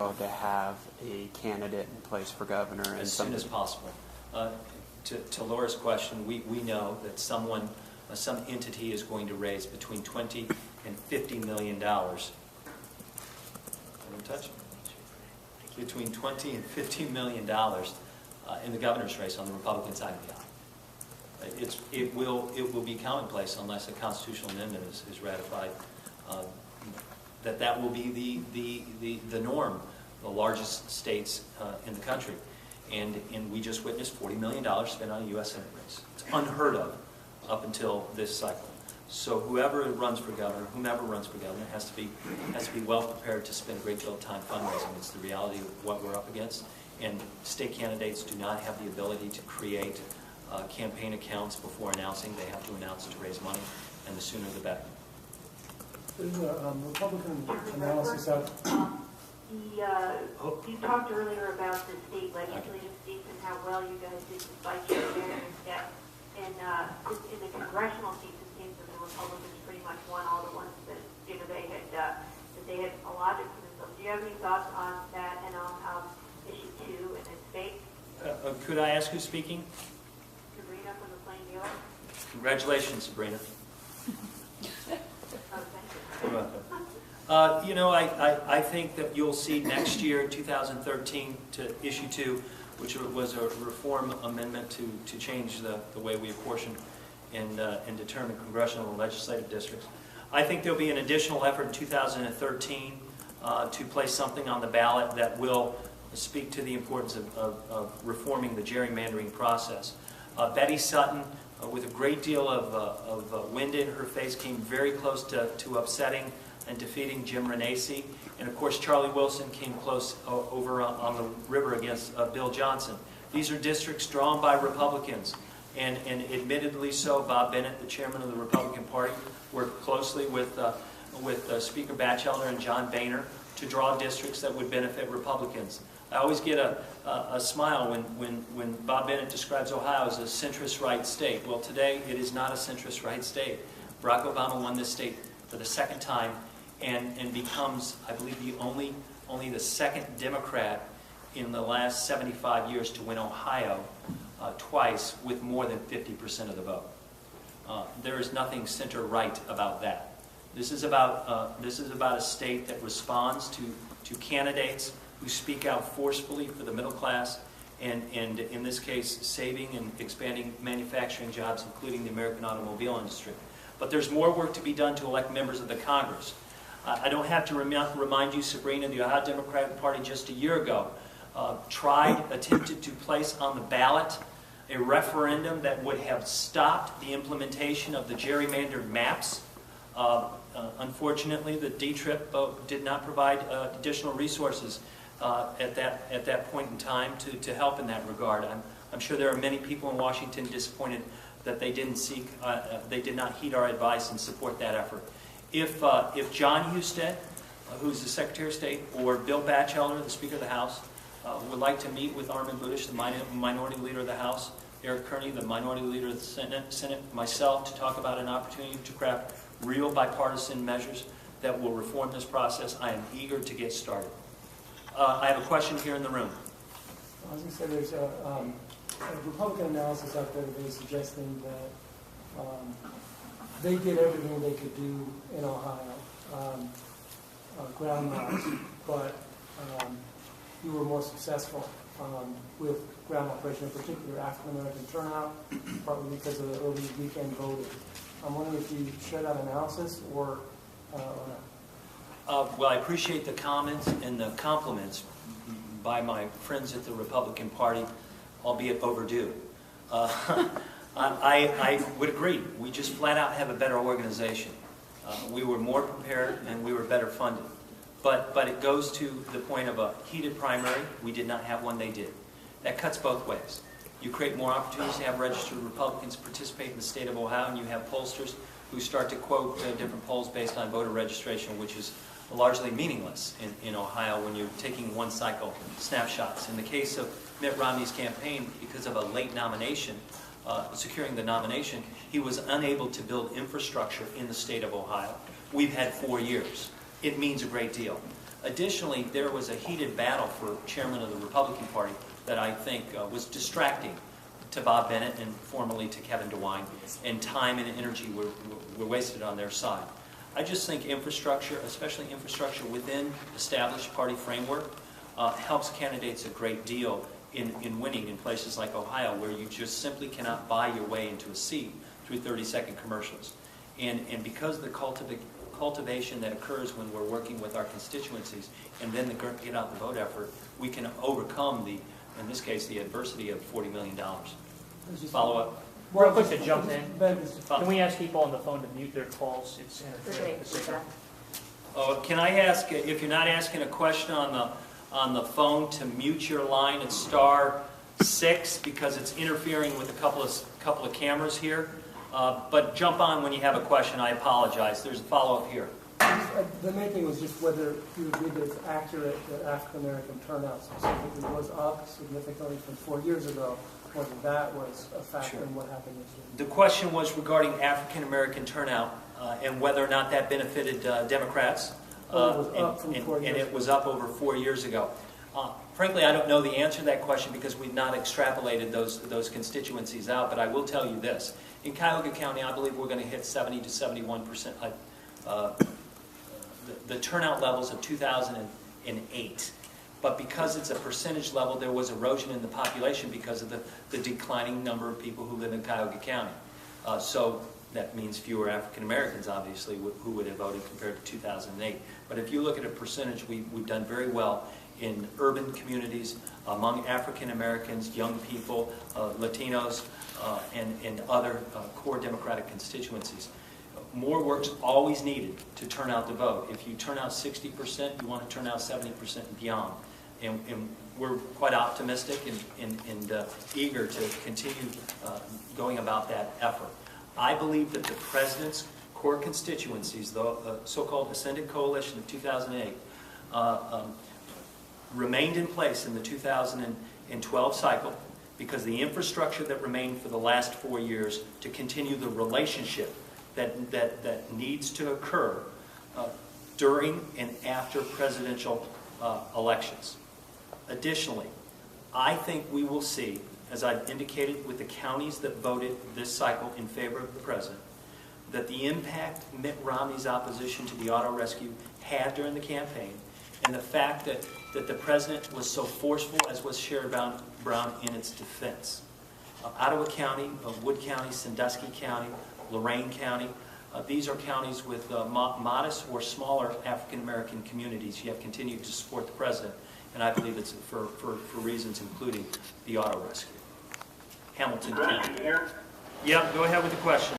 to have a candidate in place for governor? As soon as possible. To Laura's question, we know that some entity is going to raise between $20 and $50 million. Don't touch it. Between $20 and $50 million in the governor's race on the Republican side of the aisle. It will be commonplace unless a constitutional amendment is ratified. That will be the norm. The largest states in the country. And we just witnessed $40 million spent on a U.S. Senate race. It's unheard of up until this cycle. So whomever runs for governor has to be well prepared to spend a great deal of time fundraising. It's the reality of what we're up against. And state candidates do not have the ability to create campaign accounts before announcing. They have to announce to raise money, and the sooner the better. There's a Republican analysis out. You talked earlier about the state legislative seats and how well you guys did despite your various debt. And in the congressional seats, it seems that the Republicans pretty much won all the ones that they had allotted for themselves. Do you have any thoughts on that and on issue 2 in the state? Could I ask who's speaking? Sabrina from the Plain Dealer. Congratulations, Sabrina. Oh, thank you. You're welcome. I think that you'll see next year, 2013, to issue 2, which was a reform amendment to change the way we apportion and determine congressional and legislative districts. I think there'll be an additional effort in 2013 to place something on the ballot that will speak to the importance of reforming the gerrymandering process. Betty Sutton, with a great deal of wind in her face, came very close to upsetting and defeating Jim Renacci. And of course, Charlie Wilson came close over on the river against Bill Johnson. These are districts drawn by Republicans. And admittedly so, Bob Bennett, the chairman of the Republican Party, worked closely with Speaker Batchelder and John Boehner to draw districts that would benefit Republicans. I always get a smile when Bob Bennett describes Ohio as a centrist right state. Well, today it is not a centrist right state. Barack Obama won this state for the second time and becomes, I believe, only the second Democrat in the last 75 years to win Ohio twice with more than 50% of the vote. There is nothing center-right about that. This is about a state that responds to candidates who speak out forcefully for the middle class, and in this case, saving and expanding manufacturing jobs, including the American automobile industry. But there's more work to be done to elect members of the Congress. I don't have to remind you, Sabrina, the Ohio Democratic Party just a year ago attempted to place on the ballot a referendum that would have stopped the implementation of the gerrymandered maps. Unfortunately, the DTRIP did not provide additional resources at that point in time to help in that regard. I'm sure there are many people in Washington disappointed that they did not heed our advice and support that effort. If John Husted, who's the Secretary of State, or Bill Batchelder, the Speaker of the House, would like to meet with Armin Budish, the Minority Leader of the House, Eric Kearney, the Minority Leader of the Senate, myself, to talk about an opportunity to craft real bipartisan measures that will reform this process, I am eager to get started. I have a question here in the room. I was going to say there's a Republican analysis out there today suggesting that they did everything they could do in Ohio, ground mounts, but you were more successful with ground operation, in particular African-American turnout, partly because of the early weekend voting. I'm wondering if you share that analysis or not. Well, I appreciate the comments and the compliments by my friends at the Republican Party, albeit overdue. I would agree. We just flat out have a better organization. We were more prepared and we were better funded. But it goes to the point of a heated primary. We did not have one, they did. That cuts both ways. You create more opportunities to have registered Republicans participate in the state of Ohio, and you have pollsters who start to quote different polls based on voter registration, which is largely meaningless in Ohio when you're taking one cycle snapshots. In the case of Mitt Romney's campaign, because of a late nomination, securing the nomination, he was unable to build infrastructure in the state of Ohio. We've had 4 years. It means a great deal. Additionally, there was a heated battle for chairman of the Republican Party that I think was distracting to Bob Bennett and formerly to Kevin DeWine, and time and energy were wasted on their side. I just think infrastructure, especially infrastructure within established party framework, helps candidates a great deal in winning in places like Ohio, where you just simply cannot buy your way into a seat through 30-second commercials. And because the cultivation that occurs when we're working with our constituencies and then the get out the vote effort, we can overcome the, in this case, the adversity of $40 million. Follow up? Real quick to jump in, Ben, can we ask people on the phone to mute their calls? It's interfering with the signal. Can I ask, if you're not asking a question on the phone, to mute your line at *6 because it's interfering with a couple of cameras here? But jump on when you have a question. I apologize. There's a follow-up here. The main thing was just whether you agree that it's accurate that African American turnout specifically was up significantly from 4 years ago, whether that was a factor in what happened this year. The question was regarding African American turnout and whether or not that benefited Democrats. It was up from 4 years and it was up over 4 years ago. Frankly, I don't know the answer to that question because we've not extrapolated those constituencies out, but I will tell you this. In Cuyahoga County, I believe we're going to hit 70 to 71%. The turnout levels of 2008. But because it's a percentage level, there was erosion in the population because of the declining number of people who live in Cuyahoga County. So that means fewer African Americans, obviously, who would have voted compared to 2008. But if you look at a percentage, we've done very well in urban communities, among African Americans, young people, Latinos, and other core Democratic constituencies. More work's always needed to turn out the vote. If you turn out 60%, you want to turn out 70% and beyond. And we're quite optimistic and eager to continue going about that effort. I believe that the President's core constituencies, the so-called Ascendant Coalition of 2008, remained in place in the 2012 cycle because the infrastructure that remained for the last 4 years to continue the relationship that needs to occur during and after presidential elections. Additionally, I think we will see, as I've indicated with the counties that voted this cycle in favor of the president, that the impact Mitt Romney's opposition to the auto rescue had during the campaign, and the fact that the president was so forceful, as was Sherrod Brown, in its defense. Ottawa County, Wood County, Sandusky County, Lorain County, these are counties with modest or smaller African American communities. You have continued to support the president, and I believe it's for reasons including the auto rescue. Hamilton County. Yeah, go ahead with the question.